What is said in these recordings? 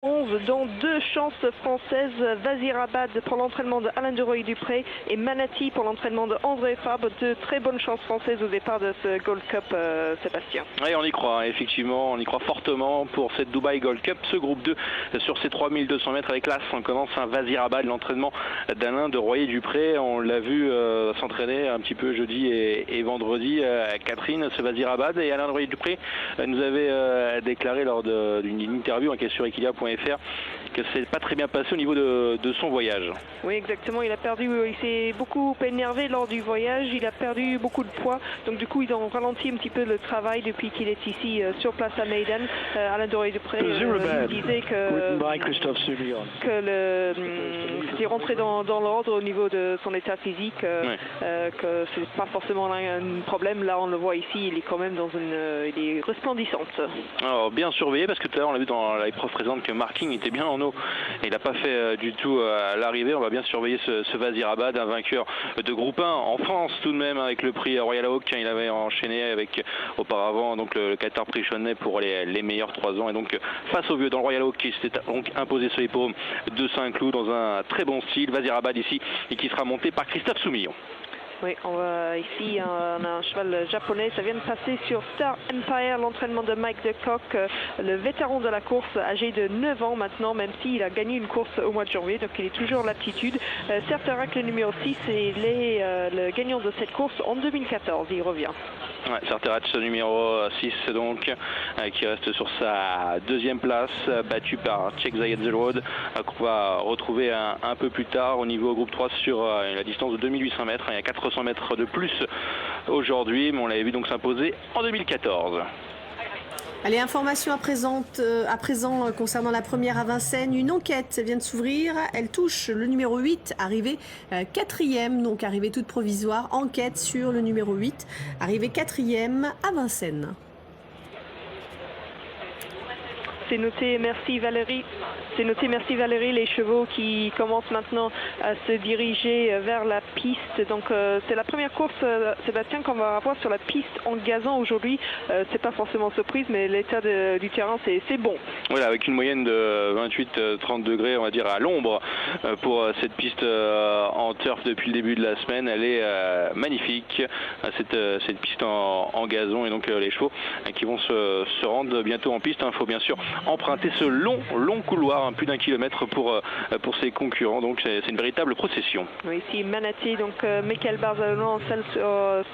11 dont 2 chances françaises, Vazirabad pour l'entraînement de Alain Duroy-Dupré et Manati pour l'entraînement de André Fabre. De très bonnes chances françaises au départ de ce Gold Cup, Sébastien. Oui, on y croit, effectivement, on y croit fortement pour cette Dubaï Gold Cup. Ce groupe 2 sur ces 3200 mètres avec l'As, on commence un Vazirabad, l'entraînement d'Alain Duroy-Dupré. On l'a vu s'entraîner un petit peu jeudi et vendredi. Catherine, ce Vazirabad, et Alain Duroy-Dupré nous avait déclaré lors d'une interview qui est sur equilia.fr que c'est pas très bien passé au niveau de son voyage. Oui, exactement, il s'est beaucoup énervé lors du voyage, il a perdu beaucoup de poids, donc du coup ils ont ralenti un petit peu le travail depuis qu'il est ici sur place à Maiden. Alain Duroy-Dupré disait que c'était rentré dans l'ordre au niveau de son état physique, que c'est pas forcément un problème. Là on le voit ici, il est quand même il est resplendissante. Alors bien surveillé, parce que tout à l'heure on l'a vu dans l'épreuve présente que Marking était bien en eau et il n'a pas fait du tout à l'arrivée. On va bien surveiller ce Vazirabad, un vainqueur de groupe 1 en France tout de même, avec le prix Royal Oak. Il avait enchaîné avec auparavant donc le Qatar Prix Chonnet pour les meilleurs 3 ans, et donc face au vieux dans le Royal Oak qui s'était donc imposé sur les paumes de Saint-Cloud dans un très bon style. Vazirabad ici, et qui sera monté par Christophe Soumillon. Oui, ici on a un cheval japonais, ça vient de passer sur Star Empire, l'entraînement de Mike de Kock, le vétéran de la course, âgé de 9 ans maintenant, même s'il a gagné une course au mois de janvier, donc il est toujours l'aptitude. Certerac, le numéro 6, et le gagnant de cette course en 2014, il revient. Ouais, Certerac, numéro 6 donc, qui reste sur sa deuxième place, battu par Cheikh Zayed Zelroad, qu'on va retrouver un peu plus tard au niveau groupe 3 sur la distance de 2800 mètres. Il y a 400 mètres de plus aujourd'hui, mais on l'avait vu donc s'imposer en 2014. Allez, information à présent concernant la première à Vincennes. Une enquête vient de s'ouvrir. Elle touche le numéro 8, arrivé 4e, donc arrivée toute provisoire. Enquête sur le numéro 8, arrivé 4e à Vincennes. C'est noté, merci Valérie. C'est noté, merci Valérie. Les chevaux qui commencent maintenant à se diriger vers la piste. Donc c'est la première course, Sébastien, qu'on va avoir sur la piste en gazon aujourd'hui. C'est pas forcément surprise, mais l'état du terrain, c'est bon. Voilà, avec une moyenne de 28-30 degrés, on va dire, à l'ombre pour cette piste en turf depuis le début de la semaine. Elle est magnifique, cette piste en gazon, et donc les chevaux qui vont se rendre bientôt en piste. Il faut bien sûr emprunter ce long couloir, plus d'1 kilomètre pour ses concurrents, donc c'est une véritable procession. Oui, ici Manati, donc Michael Barzalon,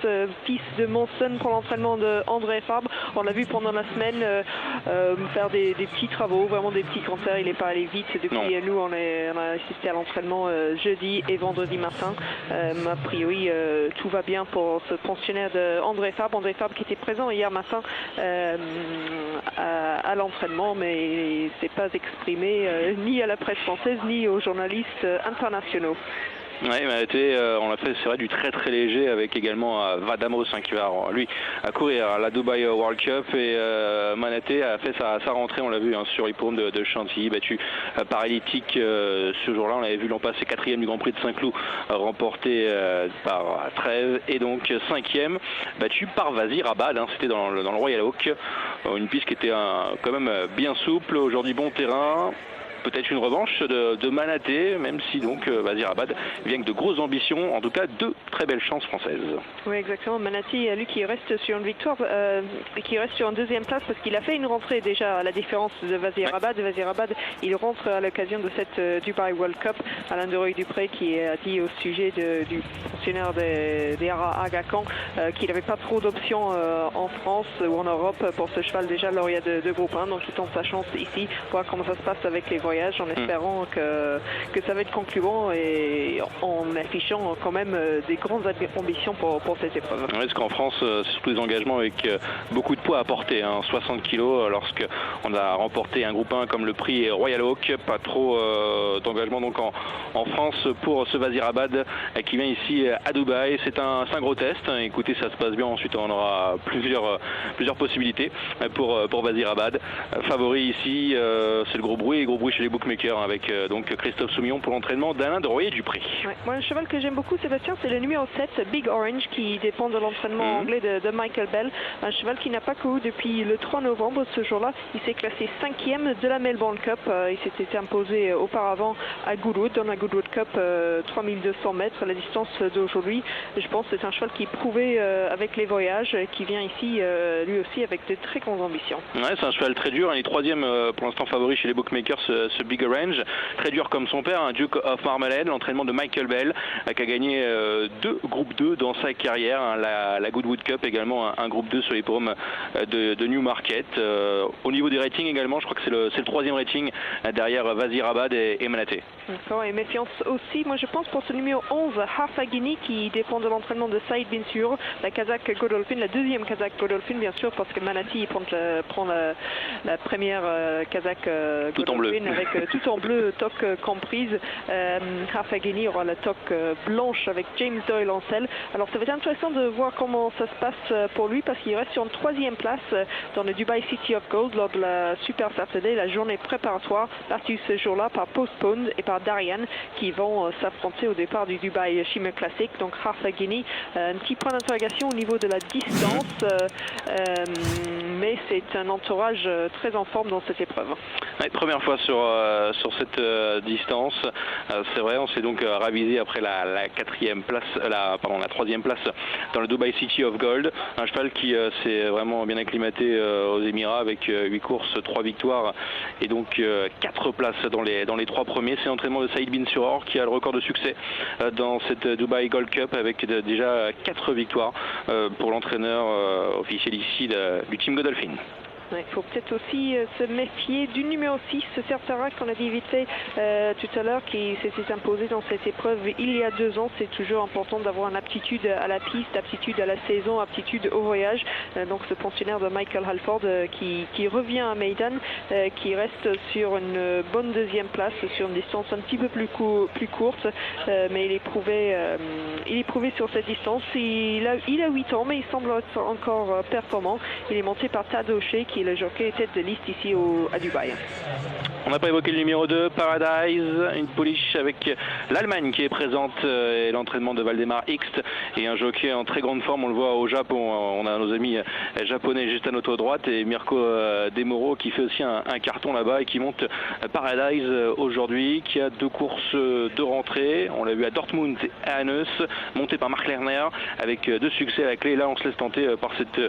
ce fils de Monson pour l'entraînement de André Fabre. On l'a vu pendant la semaine faire des petits travaux, vraiment des petits concerts. Il n'est pas allé vite depuis. Nous on a assisté à l'entraînement jeudi et vendredi matin. A priori tout va bien pour ce pensionnaire de André Fabre qui était présent hier matin à l'entraînement, mais il s'est pas exprimé ni à la presse française ni aux journalistes internationaux. Oui, on a fait, c'est vrai, du très léger, avec également Vadamos qui va lui à courir à la Dubai World Cup, et Manaté a fait sa rentrée, on l'a vu sur l'hippodrome de Chantilly, battu par Elliptique ce jour-là. On l'avait vu l'an passé 4e du Grand Prix de Saint-Cloud, remporté par Trèves, et donc 5e, battu par Vazirabad. C'était dans le Royal Oak, une piste qui était quand même bien souple. Aujourd'hui, bon terrain. Peut-être une revanche de Manaté, même si donc Vazirabad vient avec de grosses ambitions, en tout cas 2 très belles chances françaises. Oui, exactement. Manaté, lui, qui reste sur une victoire et qui reste sur une 2e place, parce qu'il a fait une rentrée déjà, à la différence de Vazirabad. Vazirabad, il rentre à l'occasion de cette Dubai World Cup. Alain Duroy-Dupré qui a dit au sujet du fonctionnaire des Aga Khan qu'il n'avait pas trop d'options en France ou en Europe pour ce cheval déjà lauréat de groupe 1, donc il tente sa chance ici, voir comment ça se passe avec les voyages, en espérant que ça va être concluant, et en affichant quand même des grandes ambitions pour cette épreuve. Oui, parce qu'en France, c'est surtout des engagements avec beaucoup de poids à porter, 60 kg, lorsqu'on a remporté un groupe 1 comme le prix Royal Oak. Pas trop d'engagement donc en France pour ce Vazirabad qui vient ici à Dubaï. C'est un gros test. Écoutez, ça se passe bien, ensuite on aura plusieurs possibilités pour Vazirabad. Favori ici, c'est le gros bruit chez les bookmakers avec donc Christophe Soumillon pour l'entraînement d'Alain de Royer-Dupré. Ouais. Moi, un cheval que j'aime beaucoup, Sébastien, c'est le numéro 7, Big Orange, qui dépend de l'entraînement anglais de Michael Bell. Un cheval qui n'a pas couru depuis le 3 novembre. Ce jour-là, il s'est classé 5e de la Melbourne Cup. Il s'était imposé auparavant à Goodwood, dans la Goodwood Cup, 3200 mètres, la distance d'aujourd'hui. Je pense que c'est un cheval qui est prouvé avec les voyages, qui vient ici, lui aussi, avec de très grandes ambitions. Ouais, c'est un cheval très dur. Il est 3e pour l'instant favori chez les bookmakers, ce Big Orange. Très dur comme son père, un Duke of Marmalade, l'entraînement de Michael Bell, qui a gagné 2 groupes 2 dans sa carrière. La Goodwood Cup également, un groupe 2 sur les paumes de Newmarket. Au niveau des ratings également, je crois que c'est le 3e rating derrière Wazirabad et Manaté. D'accord, et méfiance aussi, moi je pense pour ce numéro 11, Harfagini, qui dépend de l'entraînement de Saïd Bin Sur, la Kazakh Godolphin, la deuxième Kazakh Godolphin bien sûr, parce que Manati prend la première Kazakh Godolphin avec tout en bleu, toque comprise. Harfagini aura la toque blanche avec James Doyle en selle. Alors ça va être intéressant de voir comment ça se passe pour lui, parce qu'il reste sur une 3e place dans le Dubai City of Gold lors de la Super Saturday, la journée préparatoire, battue ce jour-là par Postponed et par Darian, qui vont s'affronter au départ du Dubai Shimmer Classic. Donc Harfagini, un petit point d'interrogation au niveau de la distance, mais c'est un entourage très en forme dans cette épreuve. Ouais, première fois sur cette distance, c'est vrai, on s'est donc ravisé après la 4e place, la 3e place dans le Dubai City of Gold. Un cheval qui s'est vraiment bien acclimaté aux Émirats avec 8 courses, 3 victoires et donc 4 places dans les 3 premiers. C'est l'entraînement de Saïd Bin Suror qui a le record de succès dans cette Dubai Gold Cup avec déjà 4 victoires pour l'entraîneur officiel ici du Team Godolphin. Il faut peut-être aussi se méfier du numéro 6, Certera, qu'on a dit vite fait tout à l'heure, qui s'était imposé dans cette épreuve il y a 2 ans. C'est toujours important d'avoir une aptitude à la piste, aptitude à la saison, aptitude au voyage. Donc ce pensionnaire de Michael Halford qui revient à Meydan, qui reste sur une bonne 2e place, sur une distance un petit peu plus courte, mais il est prouvé sur cette distance. Il a 8 ans, mais il semble être encore performant. Il est monté par Tad O'Shea, qui est le jockey tête de liste ici à Dubaï. On n'a pas évoqué le numéro 2, Paradise, une pouliche avec l'Allemagne qui est présente et l'entraînement de Valdemar Hixt et un jockey en très grande forme. On le voit au Japon, on a nos amis japonais juste à notre droite et Mirko Demoro qui fait aussi un carton là-bas et qui monte Paradise aujourd'hui, qui a 2 courses de rentrée. On l'a vu à Dortmund et à Hannes, monté par Mark Lerner avec 2 succès à la clé. Là on se laisse tenter par cette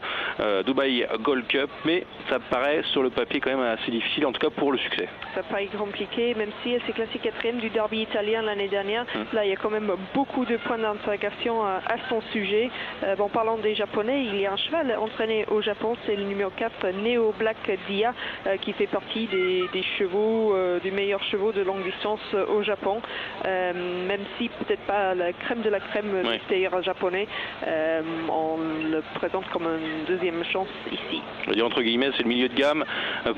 Dubai Gold Cup, mais ça paraît sur le papier quand même assez difficile, en tout cas pour le succès. Ça paraît compliqué, même si elle s'est classée 4e du derby italien l'année dernière. Là, il y a quand même beaucoup de points d'interrogation à son sujet. Bon, parlant des Japonais, il y a un cheval entraîné au Japon, c'est le numéro 4, Neo Black Dia, qui fait partie des chevaux, des meilleurs chevaux de longue distance au Japon. Même si peut-être pas la crème de la crème du stayers japonais, on le présente comme une 2e chance ici. Je veux dire entre guillemets, c'est le milieu de gamme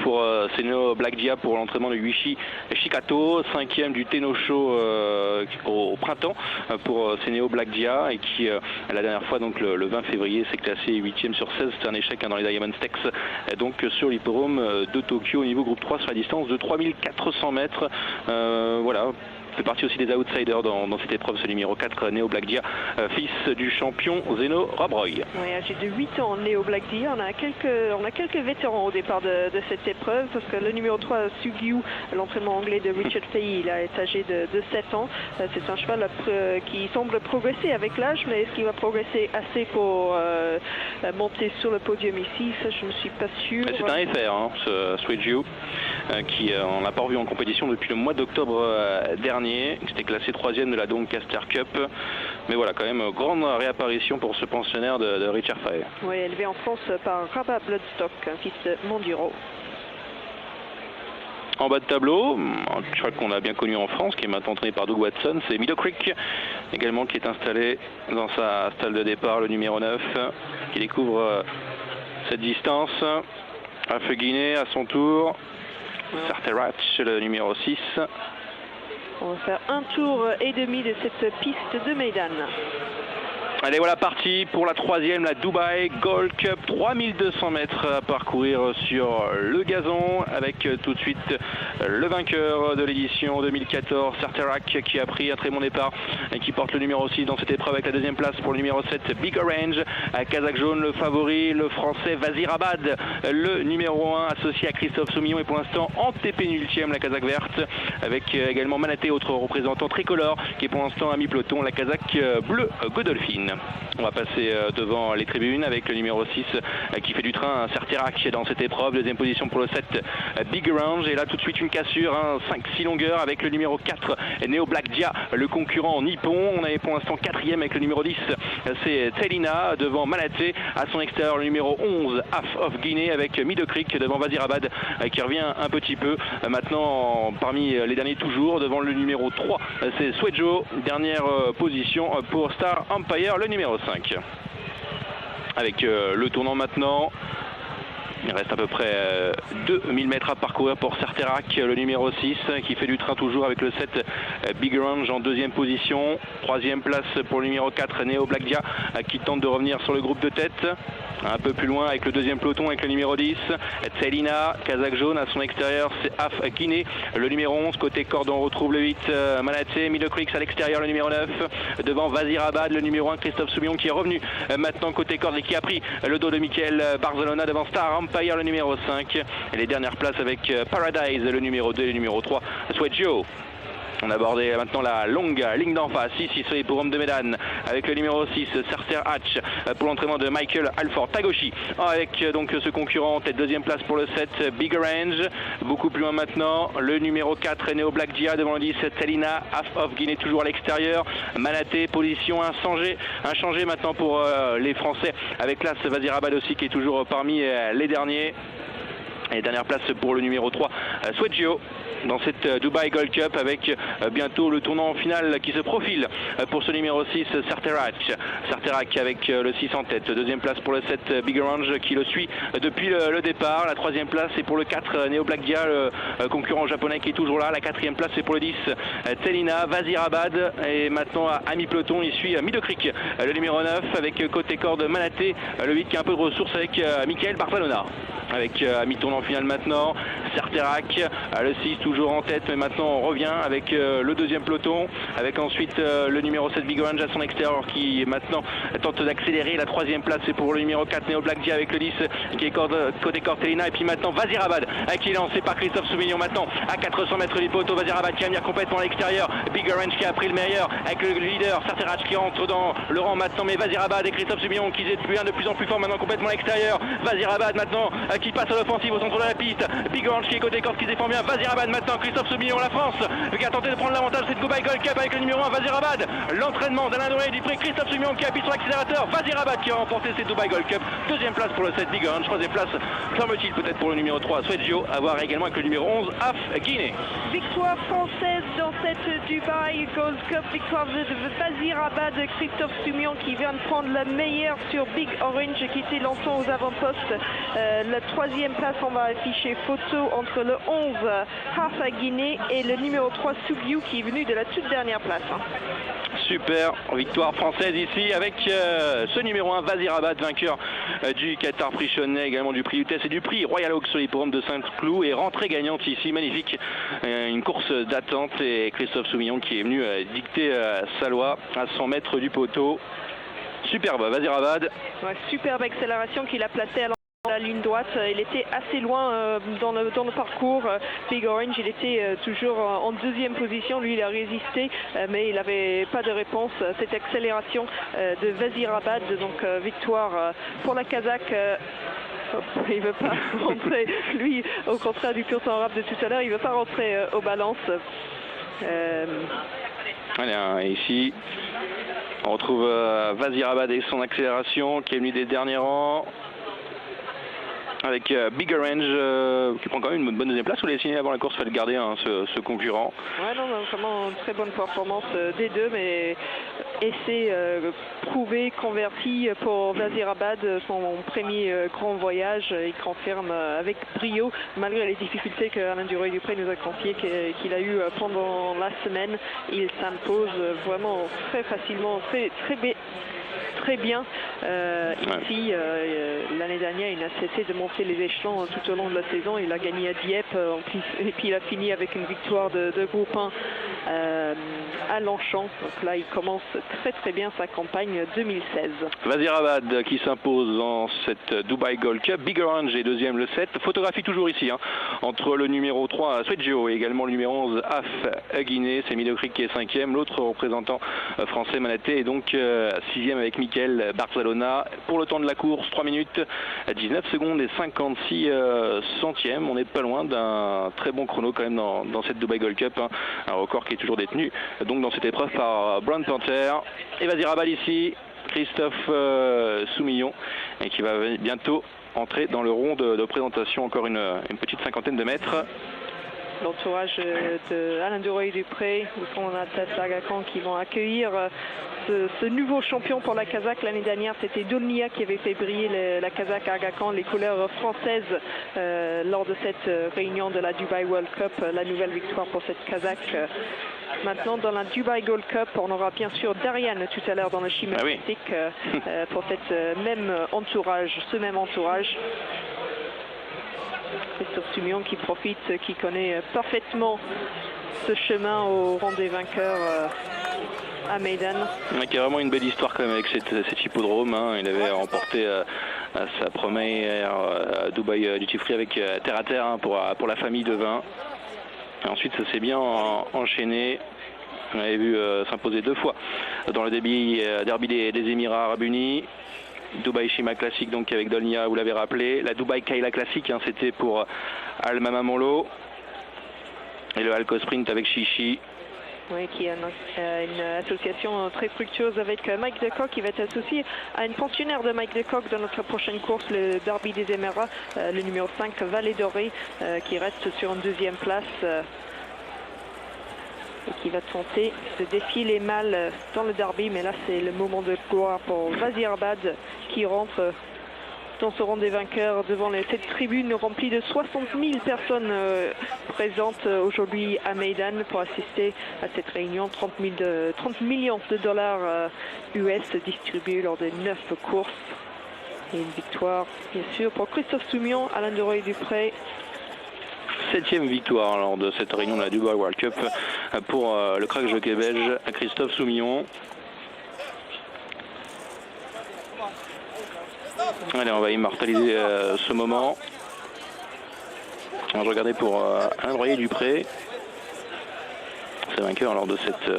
pour Neo Black Dia pour l'entraînement de Yuichi Shikato, 5e du Tenno Show au printemps pour Neo Black Dia et qui la dernière fois donc le 20 février s'est classé 8e sur 16, c'est un échec dans les Diamond Stakes, donc sur l'hippodrome de Tokyo au niveau groupe 3 sur la distance de 3400 mètres. Voilà. fait partie aussi des outsiders dans cette épreuve, ce numéro 4, Neo Black Dia, fils du champion Zeno Robroy. Oui, âgé de 8 ans, Neo Black Dia. On a quelques vétérans au départ de cette épreuve, parce que le numéro 3, Sugyu, l'entraînement anglais de Richard Fay, il est âgé de 7 ans. C'est un cheval qui semble progresser avec l'âge, mais est-ce qu'il va progresser assez pour monter sur le podium ici? Ça, je ne suis pas sûr. C'est un FR, hein, ce Sugyu, qui on l'a pas revu en compétition depuis le mois d'octobre dernier. Il s'était classé 3e de la Doncaster Cup. Mais voilà, quand même, grande réapparition pour ce pensionnaire de Richard Fay. Oui, élevé en France par Rabat Bloodstock, un fils de Monduro. En bas de tableau, un cheval qu'on a bien connu en France, qui est maintenant entraîné par Doug Watson, c'est Meadow Creek, également qui est installé dans sa stalle de départ, le numéro 9, qui découvre cette distance. Alpha Guinée à son tour, Sarteratch, le numéro 6. On va faire un tour et demi de cette piste de Meydan. Allez, voilà parti pour la troisième, la Dubai Gold Cup, 3200 mètres à parcourir sur le gazon avec tout de suite le vainqueur de l'édition 2014, Certerac, qui a pris un très bon départ et qui porte le numéro 6 dans cette épreuve avec la deuxième place pour le numéro 7, Big Orange. À Kazakh jaune, le favori, le français Vazirabad, le numéro 1 associé à Christophe Soumillon, et pour l'instant en TP-ultième, la Kazakh verte, avec également Manaté, autre représentant tricolore, qui est pour l'instant à mi-peloton, la Kazakh bleue Godolphin. On va passer devant les tribunes avec le numéro 6 qui fait du train, Certerac dans cette épreuve. Deuxième position pour le 7, Big Orange. Et là tout de suite une cassure, 5-6 longueurs avec le numéro 4, Neo Black Dia, le concurrent nippon. On avait pour l'instant quatrième avec le numéro 10, c'est Telina devant Manaté. À son extérieur le numéro 11, Half of Guinée, avec Middle Creek devant Vazirabad qui revient un petit peu. Maintenant parmi les derniers toujours, devant le numéro 3, c'est Swejo. Dernière position pour Star Empire, le numéro 5. Avec le tournant maintenant. Il reste à peu près 2000 mètres à parcourir pour Certerac, le numéro 6, qui fait du train toujours avec le 7 Big Orange en deuxième position. Troisième place pour le numéro 4, Neo Black Dia, qui tente de revenir sur le groupe de tête. Un peu plus loin avec le deuxième peloton avec le numéro 10, Tselina, Kazakh jaune. À son extérieur, c'est Half Guinée, le numéro 11. Côté corde, on retrouve le 8, Manaté. Middle Creek à l'extérieur, le numéro 9. Devant Vazirabad, le numéro 1, Christophe Soumillon, qui est revenu maintenant côté corde et qui a pris le dos de Michael Barcelona devant Star Empire, le numéro 5. Et les dernières places avec Paradise, le numéro 2 et le numéro 3, Swejo. On a abordé maintenant la longue ligne d'en face, ici sur les l'hippodrome de Médane, avec le numéro 6, Certerac, pour l'entraînement de Michael Alford Tagoshi, avec donc ce concurrent en tête. Deuxième place pour le 7, Big Orange. Beaucoup plus loin maintenant, le numéro 4, Neo Black Dia, devant le 10, Telina, Half of Guinée, toujours à l'extérieur. Manaté, position inchangée maintenant pour les Français, avec l'As Vazirabad aussi, qui est toujours parmi les derniers. Et dernière place pour le numéro 3, Swejo, dans cette Dubai Gold Cup, avec bientôt le tournant final qui se profile pour ce numéro 6, Certerac avec le 6 en tête. Deuxième place pour le 7, Big Orange, qui le suit depuis le départ. La troisième place est pour le 4, Neo Black Dia, le concurrent japonais, qui est toujours là. La quatrième place est pour le 10, Telina. Vazirabad, et maintenant à mi-peloton il suit Middle Creek, le numéro 9, avec côté corde Manaté, le 8 qui a un peu de ressources avec Michael Barcelona. Avec à mi-tournant final maintenant, Certerac, le 6 toujours en tête, mais maintenant on revient avec le deuxième peloton, avec ensuite le numéro 7 Big Orange à son extérieur, qui maintenant tente d'accélérer. La troisième place c'est pour le numéro 4, Neo Black Dia, avec le 10 qui est côté Cortelina. Et puis maintenant Vazirabad, qui est lancé par Christophe Soumillon maintenant à 400 mètres du poteau. Vazirabad qui va venir complètement à l'extérieur, Big Orange qui a pris le meilleur avec le leader Certerac qui entre dans le rang maintenant, mais Vazirabad et Christophe Soumillon qui devient de plus en plus fort maintenant, complètement à l'extérieur. Vazirabad maintenant qui passe à l'offensive au centre de la piste. Big Orange qui est côté corde, qui se défend bien. Vazirabad maintenant, Christophe Soumillon, la France, qui a tenté de prendre l'avantage cette Dubai Gold Cup avec le numéro 1, Vazirabad. L'entraînement d'Alain Doyen du prix, Christophe Soumillon qui appuie sur l'accélérateur. Vazirabad qui a remporté cette Dubai Gold Cup. Deuxième place pour le 7 Big Orange. Troisième place, semble-t-il, peut-être pour le numéro 3, Swejo, à voir également avec le numéro 11, Half Guinée. Victoire française dans cette Dubai Gold Cup, victoire de Vazirabad, Christophe Soumillon qui vient de prendre la meilleure sur Big Orange, qui était lançant aux avant-postes. La troisième place, on va afficher photo entre le 11 Half Guinée et le numéro 3 Sugiu, qui est venu de la toute dernière place. Super victoire française ici avec ce numéro 1, Vazirabad, vainqueur du Qatar Prix Chonnet, également du prix UTS et du prix Royal Oak sur l'hippodrome de Saint-Cloud, et rentrée gagnante ici, magnifique, une course d'attente, et Christophe Soumillon qui est venu dicter sa loi à 100 mètres du poteau. Superbe Vazirabad. Ouais, superbe accélération qu'il a placée à la ligne droite. Il était assez loin dans le parcours. Big Orange, il était toujours en deuxième position. Lui, il a résisté, mais il n'avait pas de réponse. Cette accélération de Vazirabad, donc victoire pour la Kazakh. Il ne veut pas rentrer, lui, au contraire du peloton arabe de tout à l'heure, il ne veut pas rentrer aux balances. Allez, ici, on retrouve Vazirabad et son accélération, qui est venu des derniers rangs. avec Big Orange qui prend quand même une bonne deuxième place. Vous l'avez signé avant la course, il fallait le garder, hein, ce concurrent. Ouais, non, vraiment une très bonne performance des deux, mais essai prouvé, converti pour Wazirabad, son premier grand voyage. Il confirme avec brio, malgré les difficultés que Alain Duroy-Dupré nous a confiées qu'il a eu pendant la semaine. Il s'impose vraiment très facilement, très bien. Ici, l'année dernière, il a cessé de monter les échelons tout au long de la saison. Il a gagné à Dieppe, et puis il a fini avec une victoire de groupe 1 à Longchamp. Donc là, il commence très bien sa campagne 2016. Wazirabad qui s'impose dans cette Dubai Gold Cup. Big Orange est deuxième le 7. Photographie toujours ici, hein, entre le numéro 3 Swedgeo et également le numéro 11 Af Guinée. C'est Milo Creek qui est 5e. L'autre représentant français Manaté est donc 6e avec Michael Barcelona. Pour le temps de la course, 3 minutes 19 secondes et 56 centièmes. On n'est pas loin d'un très bon chrono quand même dans cette Dubai Gold Cup, hein. Un record qui est toujours détenu donc dans cette épreuve par Brown Panther. Et Wazirabad ici, Christophe Soumillon, et qui va bientôt entrer dans le rond de présentation, encore une petite cinquantaine de mètres. L'entourage de Alain Duroy-Dupré, ou son Atas Agacan, qui vont accueillir ce nouveau champion pour la Kazakh. L'année dernière, c'était Dolnia qui avait fait briller la Kazakh Agacan, les couleurs françaises, lors de cette réunion de la Dubai World Cup. La nouvelle victoire pour cette Kazakh. Maintenant, dans la Dubai Gold Cup, on aura bien sûr Darian tout à l'heure dans le chimie mystique pour ce même entourage. Christophe Soumillon qui profite, qui connaît parfaitement ce chemin au rang des vainqueurs à Meydan. Il y a vraiment une belle histoire quand même avec cet hippodrome, hein. Il avait remporté sa première Dubai Duty Free avec terre à terre, hein, pour la famille de vin. Et ensuite ça s'est bien enchaîné. On avait vu s'imposer 2 fois dans le derby des Émirats Arabes Unis. Dubai Shima Classic donc avec Dolnia, vous l'avez rappelé. La Dubai Kaila Classic, hein, c'était pour Al Mamamolo. Et le Alco Sprint avec Chichi. Oui, qui a une association très fructueuse avec Mike Decock, qui va être associé à une pensionnaire de Mike Decock dans notre prochaine course, le Derby des Émirats, le numéro 5, Vallée Dorée, qui reste sur une deuxième place. Et qui va tenter de défier les mâles dans le derby, mais là c'est le moment de gloire pour Wazirabad qui rentre dans ce rang des vainqueurs devant cette tribune remplie de 60 000 personnes présentes aujourd'hui à Meydan pour assister à cette réunion. 30 millions de dollars US distribués lors de 9 courses. Et une victoire bien sûr pour Christophe Soumillon, Alain Duroy-Dupré. 7e victoire lors de cette réunion de la Dubai World Cup pour le crack jockey belge Christophe Soumillon. Allez, on va immortaliser ce moment. On va regarder pour Alain Duroy-Dupré, c'est vainqueur lors de cette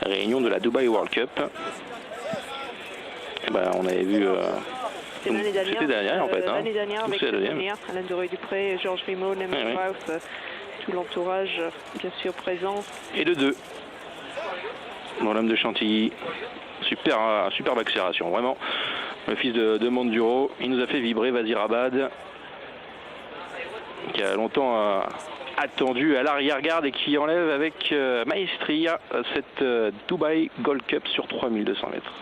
réunion de la Dubai World Cup. Et ben, on avait vu c'était l'année dernière, en fait. L'année dernière avec Alain Duroy-Dupré, Georges Vimo, Neyman Strauss, tout l'entourage bien sûr présent. Et le 2, dans l'homme de Chantilly, superbe accélération, vraiment. Le fils de Monduro, il nous a fait vibrer Wazirabad, qui a longtemps attendu à l'arrière-garde et qui enlève avec maestria cette Dubai Gold Cup sur 3200 mètres.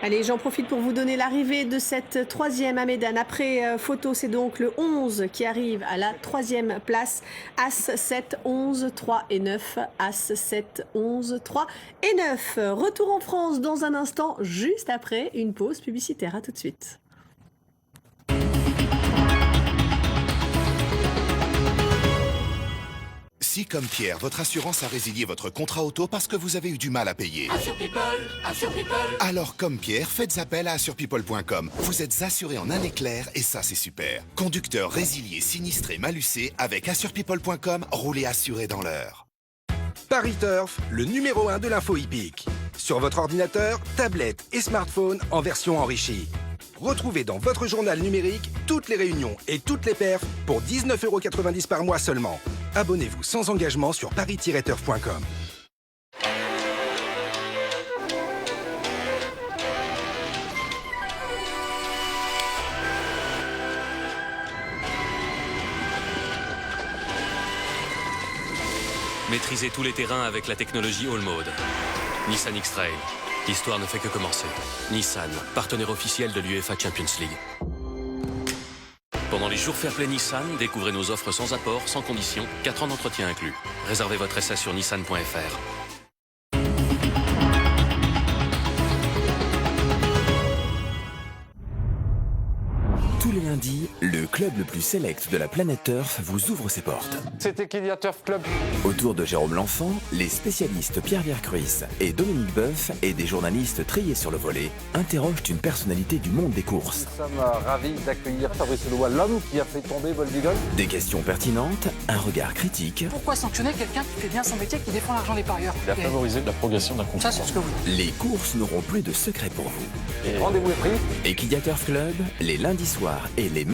Allez, j'en profite pour vous donner l'arrivée de cette 3e à Meydan. Après photo, c'est donc le 11 qui arrive à la 3e place. As 7, 11, 3 et 9. As 7, 11, 3 et 9. Retour en France dans un instant, juste après une pause publicitaire. À tout de suite. Si, comme Pierre, votre assurance a résilié votre contrat auto parce que vous avez eu du mal à payer. Assure People. Alors, comme Pierre, faites appel à assurepeople.com. Vous êtes assuré en un éclair et ça, c'est super. Conducteur résilié, sinistré, malucé, avec assurepeople.com, roulez assuré dans l'heure. Paris Turf, le numéro 1 de l'info hippique. Sur votre ordinateur, tablette et smartphone en version enrichie. Retrouvez dans votre journal numérique toutes les réunions et toutes les perfs pour 19,90 € par mois seulement. Abonnez-vous sans engagement sur paris-turf.com. Maîtrisez tous les terrains avec la technologie All Mode. Nissan X-Trail. L'histoire ne fait que commencer. Nissan, partenaire officiel de l'UEFA Champions League. Pendant les jours Fair Play Nissan, découvrez nos offres sans apport, sans condition, 4 ans d'entretien inclus. Réservez votre essai sur nissan.fr. Tous les lundis, le club le plus select de la planète Turf vous ouvre ses portes. C'était Kydia Turf Club. Autour de Jérôme L'Enfant, les spécialistes Pierre Vercruis et Dominique Boeuf et des journalistes triés sur le volet interrogent une personnalité du monde des courses. Nous sommes ravis d'accueillir Fabrice Loa, l'homme qui a fait tomber Boldigon. Des questions pertinentes, un regard critique. Pourquoi sanctionner quelqu'un qui fait bien son métier, qui défend l'argent des parieurs? Il a favorisé la progression d'un concurrent. Ça, c'est ce que vous dites. Les courses n'auront plus de secret pour vous. Rendez-vous est pris. Equidia Turf Club, les lundis soirs et les